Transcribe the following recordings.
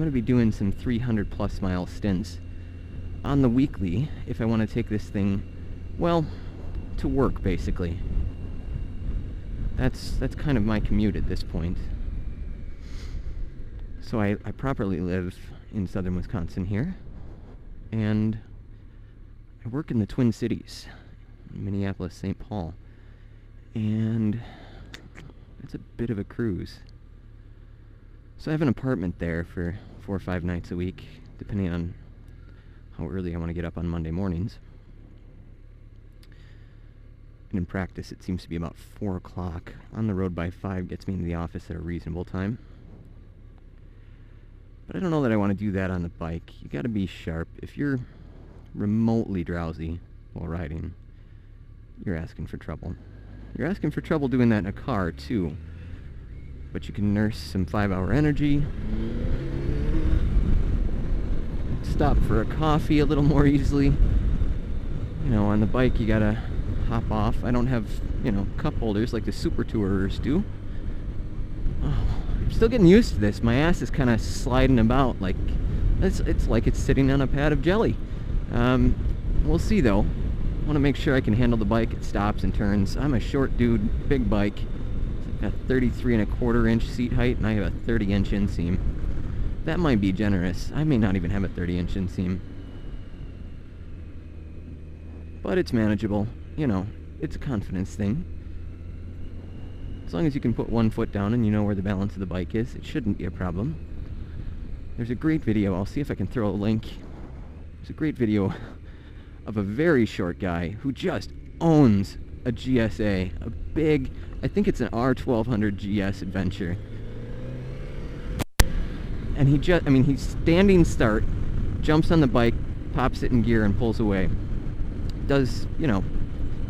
going to be doing some 300 plus mile stints on the weekly if I want to take this thing, well, to work basically. That's kind of my commute at this point. So I properly live in southern Wisconsin here, and I work in the Twin Cities, Minneapolis, St. Paul, and it's a bit of a cruise. So I have an apartment there for 4 or 5 nights a week, depending on how early I want to get up on Monday mornings. And in practice, it seems to be about 4 o'clock. On the road by 5 gets me into the office at a reasonable time. But I don't know that I want to do that on the bike. You got to be sharp. If you're remotely drowsy while riding, you're asking for trouble. You're asking for trouble doing that in a car, too. But you can nurse some 5-hour energy, stop for a coffee a little more easily. You know, on the bike you gotta hop off. I don't have, cup holders like the super tourers do. Oh, I'm still getting used to this. My ass is kind of sliding about like it's like it's sitting on a pad of jelly. We'll see though. I want to make sure I can handle the bike. It stops and turns. I'm a short dude, big bike. Got 33.25-inch seat height, and I have a 30-inch inseam. That might be generous. I may not even have a 30-inch inseam. But it's manageable. It's a confidence thing. As long as you can put one foot down and you know where the balance of the bike is, it shouldn't be a problem. There's a great video. I'll see if I can throw a link. There's a great video of a very short guy who just owns a GSA, a big, I think it's an R1200 GS adventure. And he's standing start, jumps on the bike, pops it in gear and pulls away. Does,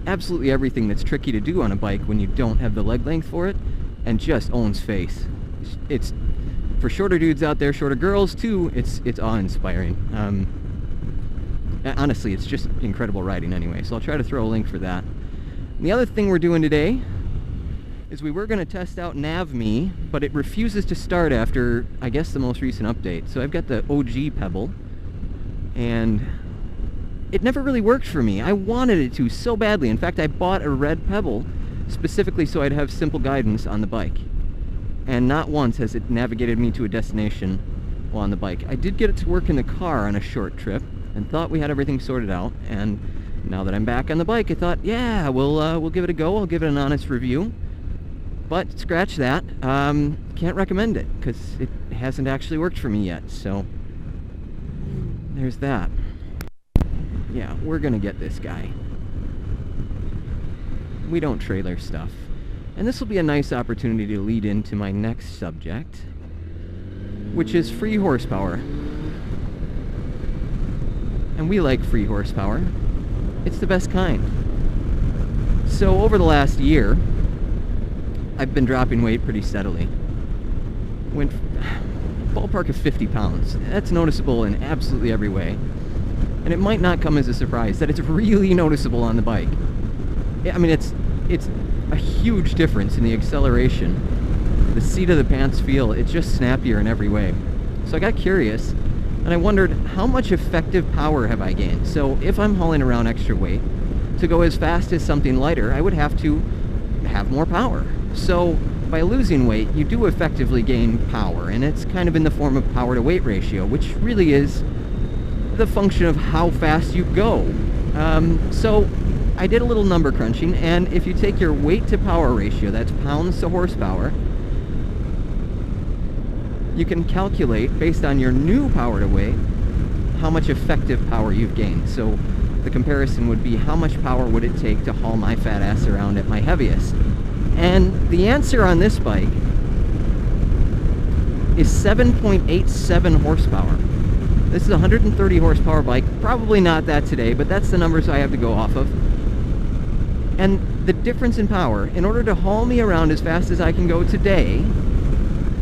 absolutely everything that's tricky to do on a bike when you don't have the leg length for it, and just owns face. It's for shorter dudes out there, shorter girls too, it's awe-inspiring. Honestly, it's just incredible riding anyway, so I'll try to throw a link for that. And the other thing we're doing today is we were going to test out NavMe, but it refuses to start after, I guess, the most recent update. So I've got the OG Pebble, and it never really worked for me. I wanted it to so badly. In fact, I bought a red Pebble specifically so I'd have simple guidance on the bike. And not once has it navigated me to a destination while on the bike. I did get it to work in the car on a short trip and thought we had everything sorted out, and now that I'm back on the bike, I thought, yeah, we'll give it a go. I'll give it an honest review. But scratch that. Can't recommend it because it hasn't actually worked for me yet. So there's that. Yeah, we're gonna get this guy. We don't trailer stuff. And this will be a nice opportunity to lead into my next subject, which is free horsepower. And we like free horsepower. It's the best kind. So over the last year, I've been dropping weight pretty steadily. Went ballpark of 50 pounds. That's noticeable in absolutely every way. And it might not come as a surprise that it's really noticeable on the bike. I mean, it's a huge difference in the acceleration, the seat of the pants feel. It's just snappier in every way. So I got curious, and I wondered, how much effective power have I gained? So if I'm hauling around extra weight, to go as fast as something lighter, I would have to have more power. So by losing weight, you do effectively gain power, and it's kind of in the form of power to weight ratio, which really is the function of how fast you go. So I did a little number crunching, and if you take your weight to power ratio, that's pounds to horsepower, you can calculate, based on your new power to weight, how much effective power you've gained. So the comparison would be, how much power would it take to haul my fat ass around at my heaviest? And the answer on this bike is 7.87 horsepower. This is a 130 horsepower bike. Probably not that today, but that's the numbers I have to go off of. And the difference in power, in order to haul me around as fast as I can go today,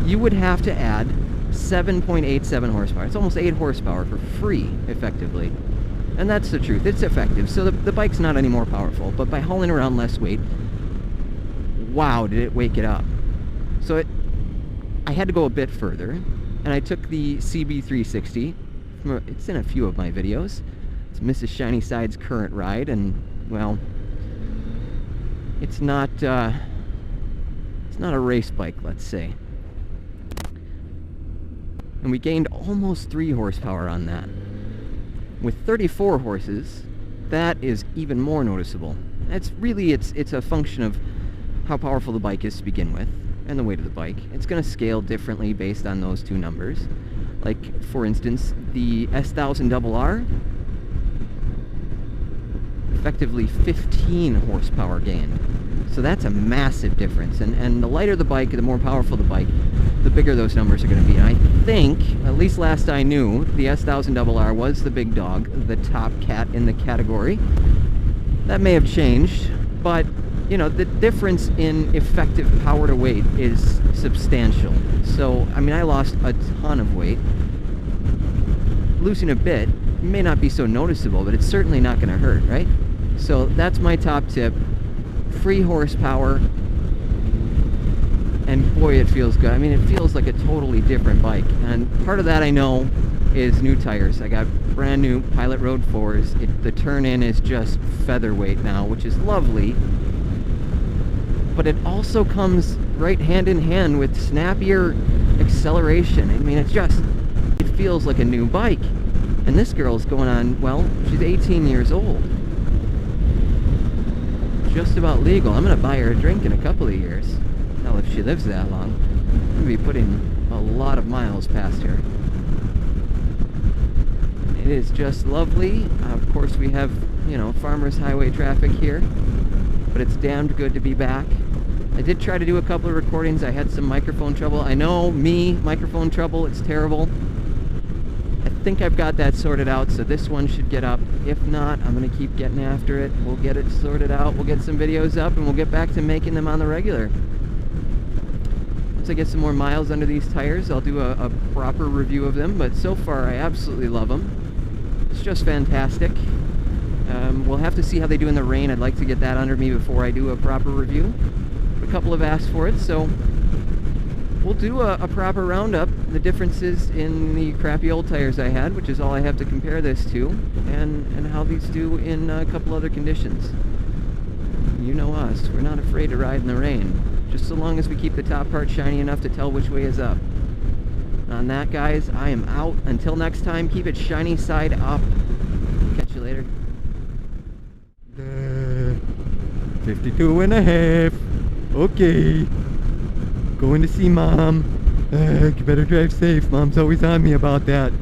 you would have to add 7.87 horsepower. It's almost 8 horsepower for free, effectively. And that's the truth. It's effective. So the bike's not any more powerful, but by hauling around less weight, wow, did it wake it up. So I had to go a bit further, and And I took the CB360. It's in a few of my videos. It's Mrs. Shiny Side's current ride, and, well, it's not a race bike, let's say. And we gained almost 3 horsepower on that. With 34 horses, that is even more noticeable. It's a function of how powerful the bike is to begin with, and the weight of the bike. It's going to scale differently based on those two numbers. Like, for instance, the S1000RR, effectively 15 horsepower gain. So that's a massive difference. And the lighter the bike, the more powerful the bike, the bigger those numbers are going to be. And I think, at least last I knew, the S1000RR was the big dog, the top cat in the category. That may have changed, but, you know, the difference in effective power to weight is substantial. So, I mean, I lost a ton of weight. Losing a bit may not be so noticeable, but it's certainly not going to hurt, right? So that's my top tip. Free horsepower, and boy, it feels good. I mean, it feels like a totally different bike, and part of that I know is new tires. I got brand new Pilot Road 4s. The turn-in is just featherweight now, which is lovely, but it also comes right hand in hand with snappier acceleration. I mean, it feels like a new bike. And this girl's going on, well, she's 18 years old. Just about legal. I'm going to buy her a drink in a couple of years. Hell, if she lives that long. I'm going to be putting a lot of miles past her. It is just lovely. Of course, we have, you know, Farmers Highway traffic here. But it's damned good to be back. I did try to do a couple of recordings. I had some microphone trouble. I know, microphone trouble, it's terrible. I think I've got that sorted out, so this one should get up. If not, I'm going to keep getting after it. We'll get it sorted out. We'll get some videos up, and we'll get back to making them on the regular. Once I get some more miles under these tires, I'll do a proper review of them, but so far I absolutely love them. It's just fantastic. We'll have to see how they do in the rain. I'd like to get that under me before I do a proper review. A couple have asked for it, so we'll do a proper roundup. The differences in the crappy old tires I had, which is all I have to compare this to, and how these do in a couple other conditions. You know us, we're not afraid to ride in the rain, just so long as we keep the top part shiny enough to tell which way is up. On that, guys, I am out. Until next time, keep it shiny side up. Catch you later. 52 and a half. Okay. Going to see Mom. You better drive safe. Mom's always on me about that.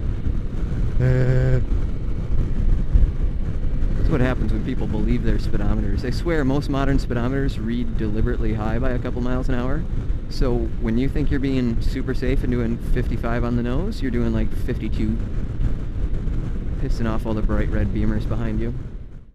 That's what happens when people believe their speedometers. I swear most modern speedometers read deliberately high by a couple miles an hour. So when you think you're being super safe and doing 55 on the nose, you're doing like 52. Pissing off all the bright red beamers behind you.